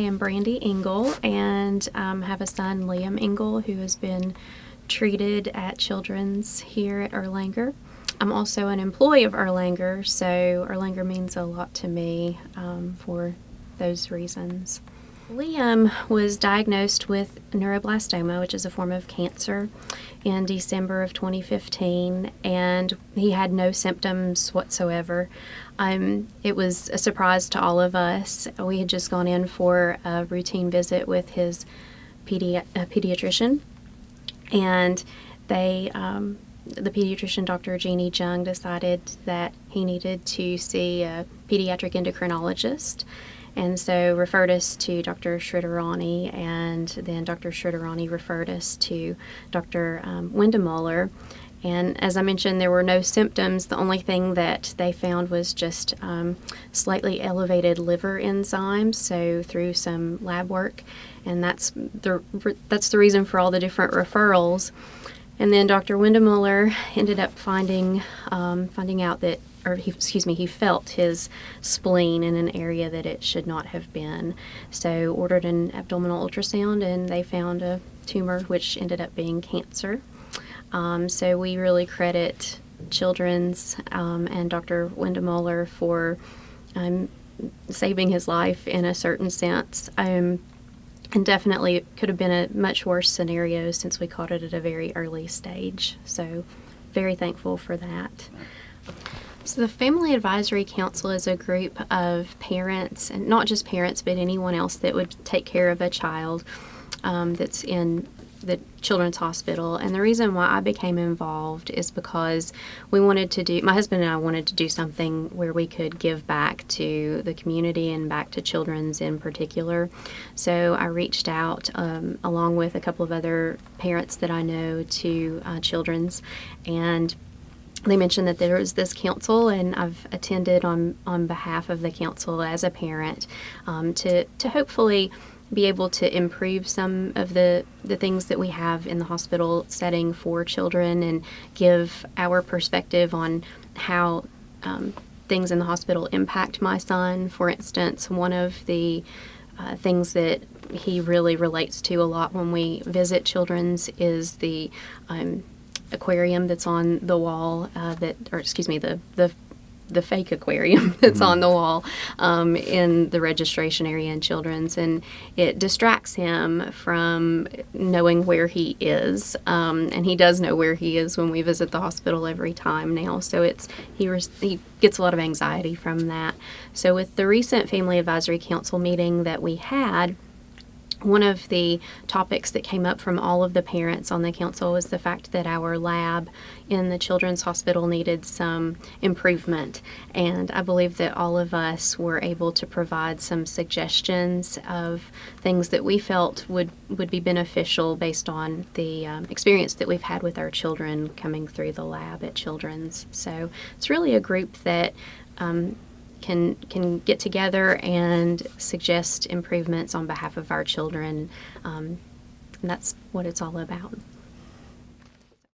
am Brandi Engle, and have a son, Liam Engle, who has been treated at Children's here at Erlanger. I'm also an employee of Erlanger, so Erlanger means a lot to me for those reasons. Liam was diagnosed with neuroblastoma, which is a form of cancer, in December of 2015, and he had no symptoms whatsoever. It was a surprise to all of us. We had just gone in for a routine visit with his pediatrician, and the pediatrician, Dr. Jeannie Jung, decided that he needed to see a pediatric endocrinologist, and so referred us to Dr. Shridharani, and then Dr. Shridharani referred us to Dr. Windemuller. And as I mentioned, there were no symptoms. The only thing that they found was just slightly elevated liver enzymes, so through some lab work, and that's the reason for all the different referrals. And then Dr. Windemuller ended up finding out that, he felt his spleen in an area that it should not have been. So ordered an abdominal ultrasound, and they found a tumor, which ended up being cancer. So we really credit Children's and Dr. Windemuller for saving his life in a certain sense. And definitely it could have been a much worse scenario since we caught it at a very early stage. So very thankful for that. So the Family Advisory Council is a group of parents, and not just parents, but anyone else that would take care of a child that's in the Children's Hospital. And the reason why I became involved is because my husband and I wanted to do something where we could give back to the community and back to Children's in particular. So I reached out along with a couple of other parents that I know to Children's, and they mentioned that there was this council, and I've attended on behalf of the council as a parent to hopefully be able to improve some of the things that we have in the hospital setting for children, and give our perspective on how things in the hospital impact my son. For instance, one of the things that he really relates to a lot when we visit Children's is the aquarium that's on the wall, the fake aquarium that's on the wall in the registration area in Children's, and it distracts him from knowing where he is, and he does know where he is when we visit the hospital every time now, so he gets a lot of anxiety from that. So with the recent Family Advisory Council meeting that we had, one of the topics that came up from all of the parents on the council was the fact that our lab in the Children's Hospital needed some improvement. And I believe that all of us were able to provide some suggestions of things that we felt would be beneficial based on the experience that we've had with our children coming through the lab at Children's. So it's really a group that can get together and suggest improvements on behalf of our children, and that's what it's all about.